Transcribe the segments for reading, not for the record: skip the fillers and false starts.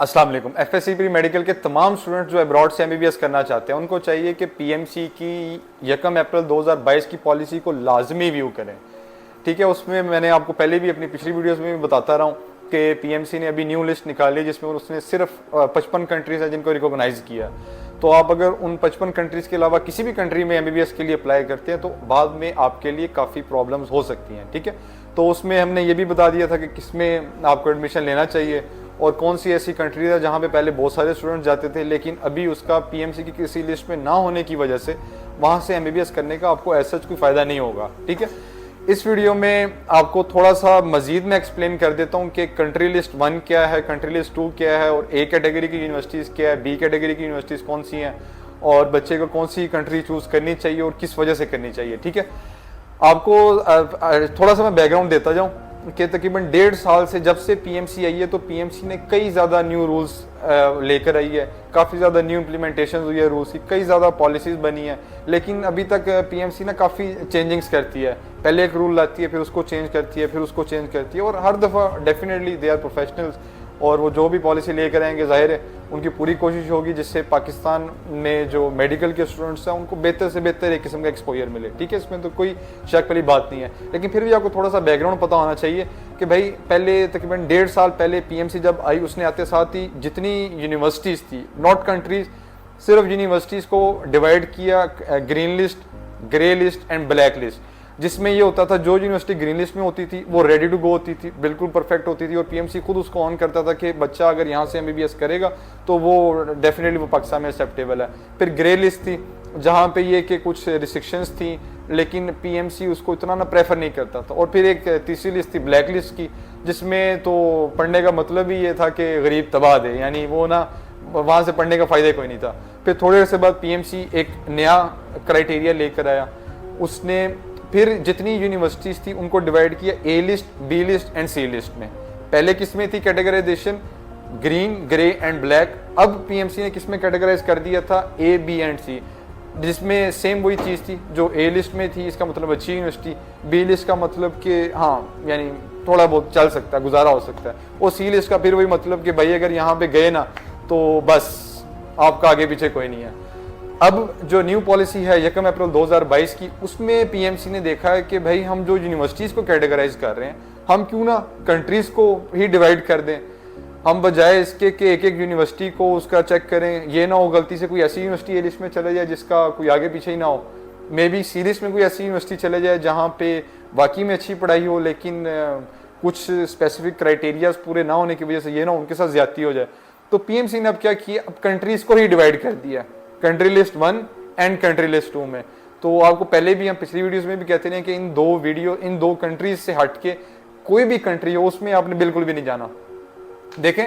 अस्सलाम वालेकुम। FSc pre medical के तमाम स्टूडेंट जो अब्रॉड से एमबीबीएस करना चाहते हैं उनको चाहिए कि पीएमसी की 1 अप्रैल 2022 की पॉलिसी को लाजमी व्यू करें। ठीक है, उसमें मैंने आपको पहले भी अपनी पिछली वीडियोस में भी बताता रहा हूँ कि पीएमसी ने अभी न्यू लिस्ट निकाली जिसमें उसने सिर्फ 55 कंट्रीज हैं जिनको रिकॉग्नाइज किया। तो आप अगर उन 55 कंट्रीज के अलावा किसी भी कंट्री में एमबीबीएस के लिए अप्लाई करते हैं तो बाद में आपके लिए काफ़ी प्रॉब्लम्स हो सकती हैं। ठीक है, तो उसमें हमने ये भी बता दिया था कि किसमें आपको एडमिशन लेना चाहिए और कौन सी ऐसी कंट्री है जहाँ पे पहले बहुत सारे स्टूडेंट जाते थे लेकिन अभी उसका पीएमसी की किसी लिस्ट में ना होने की वजह से वहाँ से एमबीबीएस करने का आपको ऐसा कोई फ़ायदा नहीं होगा। ठीक है, इस वीडियो में आपको थोड़ा सा मजीद में एक्सप्लेन कर देता हूँ कि कंट्री लिस्ट 1 क्या है, कंट्री लिस्ट 2 क्या है और ए कैटेगरी की यूनिवर्सिटीज़ क्या है, बी कैटेगरी की यूनिवर्सिटीज़ कौन सी हैं और बच्चे को कौन सी कंट्री चूज़ करनी चाहिए और किस वजह से करनी चाहिए। ठीक है, आपको थोड़ा सा मैं बैकग्राउंड देता जाऊँ कि तकरीबन 1.5 साल से जब से पीएमसी आई है तो पीएमसी ने कई ज़्यादा न्यू रूल्स लेकर आई है, काफ़ी ज़्यादा न्यू इम्प्लीमेंटेशन हुई है रूल्स की, कई ज़्यादा पॉलिसीज़ बनी है, लेकिन अभी तक पीएमसी ना काफ़ी चेंजिंग्स करती है। पहले एक रूल लाती है, फिर उसको चेंज करती है, फिर उसको चेंज करती है और हर दफ़ा डेफिनेटली दे आर प्रोफेशनल्स और वो जो भी पॉलिसी लेकर आएंगे जाहिर है उनकी पूरी कोशिश होगी जिससे पाकिस्तान में जो मेडिकल के स्टूडेंट्स हैं उनको बेहतर से बेहतर एक किस्म का एक्सपोजर मिले। ठीक है, इसमें तो कोई शक वाली बात नहीं है, लेकिन फिर भी आपको थोड़ा सा बैकग्राउंड पता होना चाहिए कि भाई पहले तकरीबन 1.5 साल पहले पीएमसी जब आई उसने आते साथ ही जितनी यूनिवर्सिटीज़ थी, नॉट कंट्रीज, सिर्फ यूनिवर्सिटीज़ को डिवाइड किया green list, grey list and black list, जिसमें ये होता था जो यूनिवर्सिटी ग्रीन लिस्ट में होती थी वो रेडी टू गो होती थी, बिल्कुल परफेक्ट होती थी और पीएमसी खुद उसको ऑन करता था कि बच्चा अगर यहाँ से एमबीबीएस करेगा तो वो डेफिनेटली वो पाकिस्तान में एक्सेप्टेबल है। फिर ग्रे लिस्ट थी जहाँ पे ये कि कुछ रिस्ट्रिक्शंस थी लेकिन पीएमसी उसको इतना ना प्रेफर नहीं करता था। और फिर एक तीसरी लिस्ट थी ब्लैक लिस्ट की जिसमें तो पढ़ने का मतलब ही ये था कि गरीब तबाह दे, यानी वो ना वहाँ से पढ़ने का फ़ायदा कोई नहीं था। फिर थोड़े अर्से बाद पीएमसी एक नया क्राइटेरिया लेकर आया, उसने फिर जितनी यूनिवर्सिटीज़ थी उनको डिवाइड किया A list, B list and C list में। पहले किस में थी categorization green, grey and black, अब पीएमसी ने किस में कैटेगराइज कर दिया था ए, बी एंड सी, जिसमें सेम वही चीज़ थी जो ए लिस्ट में थी, इसका मतलब अच्छी यूनिवर्सिटी, बी लिस्ट का मतलब कि हाँ यानी थोड़ा बहुत चल सकता है, गुजारा हो सकता है, और सी लिस्ट का फिर वही मतलब कि भाई अगर यहाँ पे गए ना तो बस आपका आगे पीछे कोई नहीं है। अब जो न्यू पॉलिसी है 1 अप्रैल 2022 की, उसमें पीएमसी ने देखा है कि भाई हम जो यूनिवर्सिटीज़ को कैटेगराइज कर रहे हैं हम क्यों ना कंट्रीज़ को ही डिवाइड कर दें, हम बजाय इसके कि एक एक यूनिवर्सिटी को उसका चेक करें, ये ना हो गलती से कोई ऐसी यूनिवर्सिटी ए लिस्ट में चले जाए जिसका कोई आगे पीछे ही ना हो, मे बी सी लिस्ट में कोई ऐसी यूनिवर्सिटी चले जाए जहाँ पे वाकई में अच्छी पढ़ाई हो लेकिन कुछ स्पेसिफिक क्राइटेरियाज पूरे ना होने की वजह से ये ना उनके साथ ज्यादती हो जाए। तो पीएमसी ने अब क्या किया, अब कंट्रीज़ को ही डिवाइड कर दिया country list 1 and country list 2 में। तो आपको पहले भी हम पिछली वीडियोस में भी कहते हैं कि इन दो कंट्रीज से हट के कोई भी कंट्री हो उसमें आपने बिल्कुल भी नहीं जाना। देखें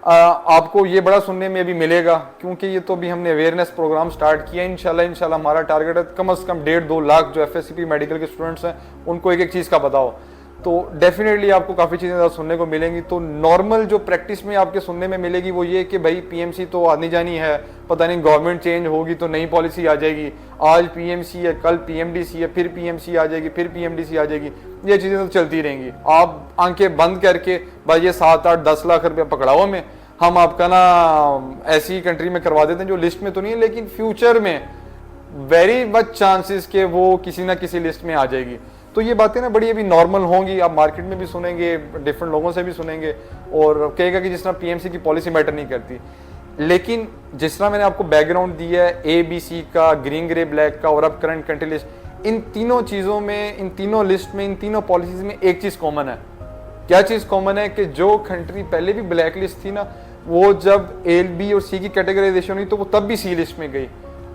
आपको ये बड़ा सुनने में भी मिलेगा क्योंकि ये तो भी हमने अवेयरनेस प्रोग्राम स्टार्ट किया। इंशाल्लाह हमारा टारगेट है कम से कम 1.5-2 लाख जो एफएससी मेडिकल के स्टूडेंट्स हैं उनको एक एक चीज़ का पता हो, तो डेफिनेटली आपको काफ़ी चीज़ें ज़्यादा सुनने को मिलेंगी। तो नॉर्मल जो प्रैक्टिस में आपके सुनने में मिलेगी वो ये कि भाई पीएमसी तो आनी जानी है, पता नहीं गवर्नमेंट चेंज होगी तो नई पॉलिसी आ जाएगी, आज पीएमसी है कल पीएमडीसी है, फिर पीएमसी आ जाएगी, फिर पीएमडीसी आ जाएगी, ये चीज़ें तो चलती रहेंगी। आप आंखें बंद करके भाई ये 7-8-10 लाख रुपये पकड़ाओ में हम आपका ना ऐसी कंट्री में करवा देते हैं जो लिस्ट में तो नहीं है लेकिन फ्यूचर में वेरी मच चांसेस के वो किसी ना किसी लिस्ट में आ जाएगी। तो ये बातें ना बड़ी अभी नॉर्मल होंगी, आप मार्केट में भी सुनेंगे, डिफरेंट लोगों से भी सुनेंगे और कहेगा कि जिस तरह पीएमसी की पॉलिसी मैटर नहीं करती, लेकिन जिस तरह मैंने आपको बैकग्राउंड दिया है ए बी सी का, ग्रीन ग्रे ब्लैक का और अब करंट कंट्री लिस्ट, इन तीनों चीज़ों में, इन तीनों लिस्ट में, इन तीनों पॉलिसीज में एक चीज़ कॉमन है। क्या चीज़ कॉमन है कि जो कंट्री पहले भी ब्लैक लिस्ट थी ना वो जब ए, बी और सी की कैटेगराइजेशन हुई तो वो तब भी सी लिस्ट में गई।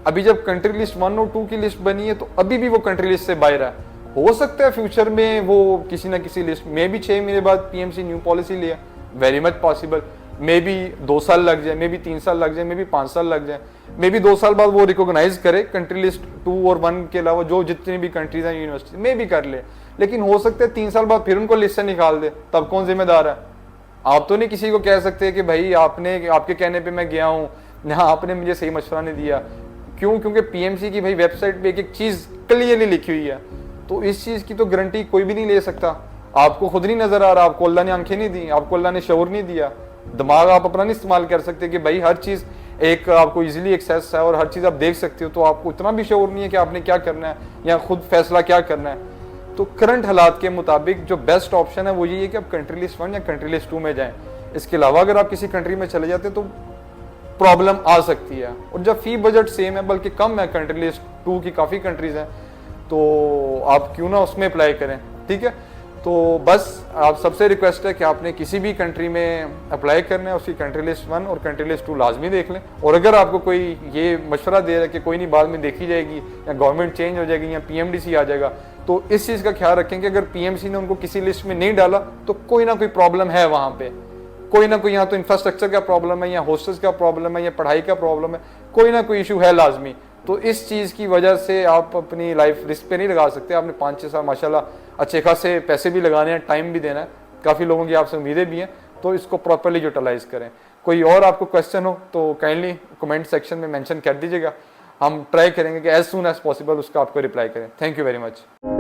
अभी जब कंट्री लिस्ट 1 और 2 की लिस्ट बनी है तो अभी भी वो कंट्री लिस्ट से बाहर है। हो सकता है फ्यूचर में वो किसी ना किसी लिस्ट में भी 6 महीने बाद पीएमसी न्यू पॉलिसी लिया, very much possible, may be 2 साल लग जाए, मे बी 3 साल लग जाए, मे बी 5 साल लग जाए, मे बी 2 साल बाद वो रिकॉग्नाइज करे कंट्री लिस्ट 2 और 1 के अलावा जो जितनी भी कंट्रीज हैं यूनिवर्सिटी में भी कर ले, लेकिन हो सकता है 3 साल बाद फिर उनको लिस्ट से निकाल दे, तब कौन जिम्मेदार है? आप तो नहीं किसी को कह सकते कि भाई आपके कहने पर मैं गया हूँ, यहाँ आपने मुझे सही मशवरा नहीं दिया। क्यों? क्योंकि पीएमसी की भाई वेबसाइट पर एक एक चीज़ क्लियरली लिखी हुई है, तो इस चीज़ की तो गारंटी कोई भी नहीं ले सकता। आपको खुद नहीं नजर आ रहा, आपको अल्लाह ने आंखें नहीं दी, आपको अल्लाह ने शऊर नहीं दिया, दिमाग आप अपना नहीं इस्तेमाल कर सकते कि भाई हर चीज़ एक आपको इजीली एक्सेस है और हर चीज़ आप देख सकते हो, तो आपको इतना भी श्योर नहीं है कि आपने क्या करना है या खुद फैसला क्या करना है। तो करंट हालात के मुताबिक जो बेस्ट ऑप्शन है वो यही है कि आप कंट्री लिस्ट 1 या कंट्री लिस्ट 2 में जाएं। इसके अलावा अगर आप किसी कंट्री में चले जाते तो प्रॉब्लम आ सकती है। और जब फी बजट सेम है बल्कि कम है, कंट्री लिस्ट 2 की काफ़ी कंट्रीज हैं, तो आप क्यों ना उसमें अप्लाई करें। ठीक है, तो बस आप सबसे रिक्वेस्ट है कि आपने किसी भी कंट्री में अप्लाई करना है उसकी कंट्री लिस्ट 1 और कंट्री लिस्ट 2 लाजमी देख लें। और अगर आपको कोई ये मशवरा दे रहा है कि कोई नहीं बाद में देखी जाएगी या गवर्नमेंट चेंज हो जाएगी या PMDC आ जाएगा, तो इस चीज़ का ख्याल रखें कि अगर PMC ने उनको किसी लिस्ट में नहीं डाला तो कोई ना कोई प्रॉब्लम है वहाँ पे, कोई ना कोई यहाँ तो इंफ्रास्ट्रक्चर का प्रॉब्लम है या हॉस्टल्स का प्रॉब्लम है या पढ़ाई का प्रॉब्लम है, कोई ना कोई इशू है लाजमी। तो इस चीज़ की वजह से आप अपनी लाइफ रिस्क पे नहीं लगा सकते। आपने 5-6 साल माशाल्लाह अच्छे खासे पैसे भी लगाने हैं, टाइम भी देना है, काफ़ी लोगों की आपसे उम्मीदें भी हैं, तो इसको प्रॉपरली यूटिलाइज करें। कोई और आपको क्वेश्चन हो तो काइंडली कमेंट सेक्शन में मेंशन कर दीजिएगा, हम ट्राई करेंगे कि एज सून एज पॉसिबल उसका आपको रिप्लाई करें। Thank you very much.